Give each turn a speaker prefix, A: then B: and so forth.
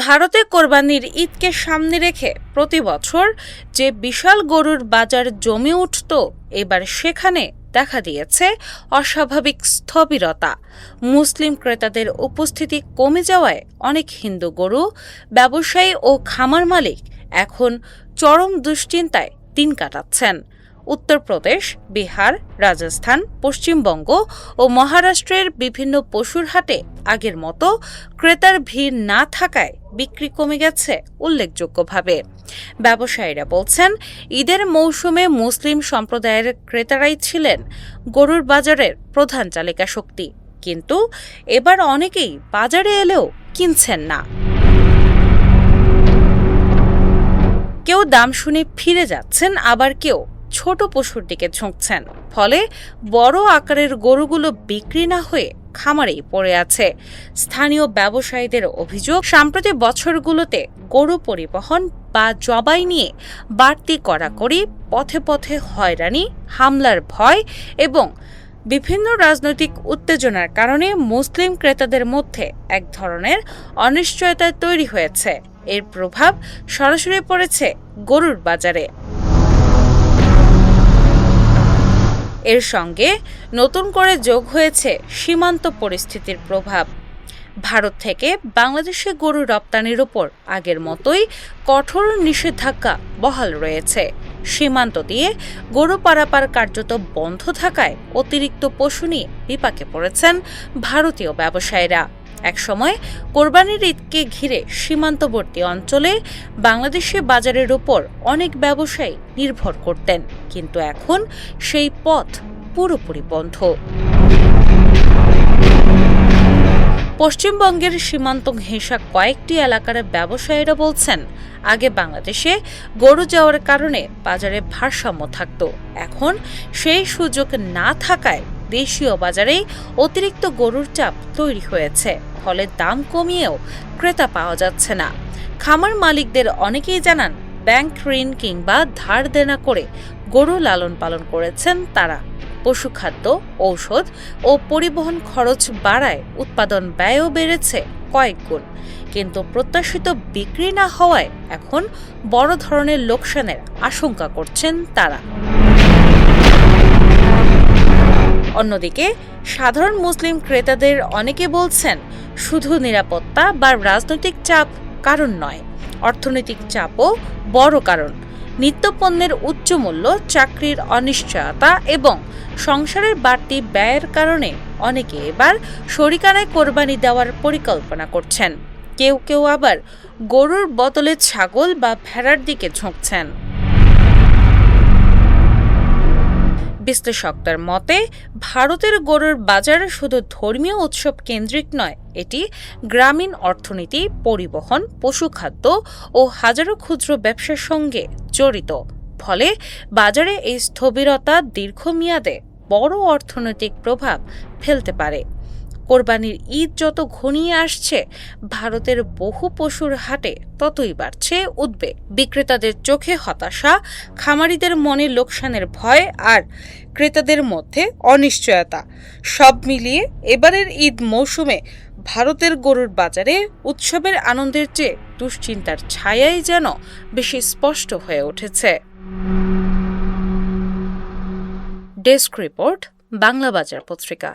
A: ভারতে কোরবানির ঈদকে সামনে রেখে প্রতি বছর যে বিশাল গরুর বাজার জমে উঠত, এবার সেখানে দেখা দিয়েছে অস্বাভাবিক স্থবিরতা। মুসলিম ক্রেতাদের উপস্থিতি কমে যাওয়ায় অনেক হিন্দু গরু ব্যবসায়ী ও খামার মালিক এখন চরম দুশ্চিন্তায় দিন কাটাচ্ছেন। উত্তরপ্রদেশ, বিহার, রাজস্থান, পশ্চিমবঙ্গ ও মহারাষ্ট্রের বিভিন্ন পশুর হাটে আগের মতো ক্রেতার ভিড় না থাকায় বিক্রি কমে গেছে উল্লেখযোগ্যভাবে। ব্যবসায়ীরা বলছেন, ঈদের মৌসুমে মুসলিম সম্প্রদায়ের ক্রেতারাই ছিলেন গরুর বাজারের প্রধান চালিকা শক্তি, কিন্তু এবার অনেকেই বাজারে এলেও কিনছেন না। কেউ দাম শুনে ফিরে যাচ্ছেন, আবার কেউ ছোট পশুর দিকে ঝুঁকছেন। ফলে বড় আকারের গরুগুলো বিক্রি না হয়ে খামারেই পড়ে আছে। স্থানীয় ব্যবসায়ীদের অভিযোগ, সাম্প্রতিক বছরগুলোতে গরু পরিবহন বা জবাই নিয়ে বাড়তি কড়াকড়ি, পথে পথে হয়রানি, হামলার ভয় এবং বিভিন্ন রাজনৈতিক উত্তেজনার কারণে মুসলিম ক্রেতাদের মধ্যে এক ধরনের অনিশ্চয়তা তৈরি হয়েছে। এর প্রভাব সরাসরি পড়েছে গরুর বাজারে। এর সঙ্গে নতুন করে যোগ হয়েছে সীমান্ত পরিস্থিতির প্রভাব। ভারত থেকে বাংলাদেশে গরু রপ্তানির উপর আগের মতোই কঠোর নিষেধাজ্ঞা বহাল রয়েছে। সীমান্ত দিয়ে গরু পারাপার কার্যত বন্ধ থাকায় অতিরিক্ত পশু নিয়ে বিপাকে পড়েছেন ভারতীয় ব্যবসায়ীরা। একসময় কোরবানির ঈদকে ঘিরে সীমান্তবর্তী অঞ্চলে বাংলাদেশি বাজারের উপর অনেক ব্যবসায়ী নির্ভর করতেন, কিন্তু এখন সেই পথ পুরোপুরি বন্ধ। পশ্চিমবঙ্গের সীমান্ত ঘেঁষা কয়েকটি এলাকার ব্যবসায়ীরা বলছেন, আগে বাংলাদেশে গরু যাওয়ার কারণে বাজারে ভারসাম্য থাকত, এখন সেই সুযোগ না থাকায় দেশীয় বাজারেই অতিরিক্ত গরুর চাপ তৈরি হয়েছে। ফলে দাম কমিয়েও ক্রেতা পাওয়া যাচ্ছে না। খামার মালিকদের অনেকেই জানান, ব্যাংক ঋণ কিংবা ধার দেনা করে গরু লালন পালন করেছেন তারা। পশুখাদ্য, ঔষধ ও পরিবহন খরচ বাড়ায় উৎপাদন ব্যয়ও বেড়েছে কয়েক গুণ, কিন্তু প্রত্যাশিত বিক্রি না হওয়ায় এখন বড় ধরনের লোকসানের আশঙ্কা করছেন তারা। অন্যদিকে সাধারণ মুসলিম ক্রেতাদের অনেকে বলছেন, শুধু নিরাপত্তা বা রাজনৈতিক চাপ কারণ নয়, অর্থনৈতিক চাপও বড় কারণ। নিত্যপণ্যের উচ্চ মূল্য, চাকরির অনিশ্চয়তা এবং সংসারের বাড়তি ব্যয়ের কারণে অনেকে এবার শরিকানায় কোরবানি দেওয়ার পরিকল্পনা করছেন। কেউ কেউ আবার গরুর বদলে ছাগল বা ভেড়ার দিকে ঝুঁকছেন। বিশ্লেষকদের মতে, ভারতের গরুর বাজার শুধু ধর্মীয় উৎসব কেন্দ্রিক নয়, এটি গ্রামীণ অর্থনীতি, পরিবহন, পশুখাদ্য ও হাজারো ক্ষুদ্র ব্যবসার সঙ্গে জড়িত। ফলে বাজারে এই স্থবিরতা দীর্ঘমেয়াদে বড় অর্থনৈতিক প্রভাব ফেলতে পারে। কোরবানির ঈদ যত ঘনিয়ে আসছে, ভারতের বহু পশুর হাটে ততই বাড়ছে উদ্বেগ। বিক্রেতাদের চোখে হতাশা, খামারিদের মনে লোকসানের ভয় আর ক্রেতাদের মধ্যে অনিশ্চয়তা। সব মিলিয়ে এবারের ঈদ মৌসুমে ভারতের গরুর বাজারে উৎসবের আনন্দের চেয়ে দুশ্চিন্তার ছায়াই যেন বেশি স্পষ্ট হয়ে উঠেছে। ডেস্ক রিপোর্ট, বাংলা বাজার পত্রিকা।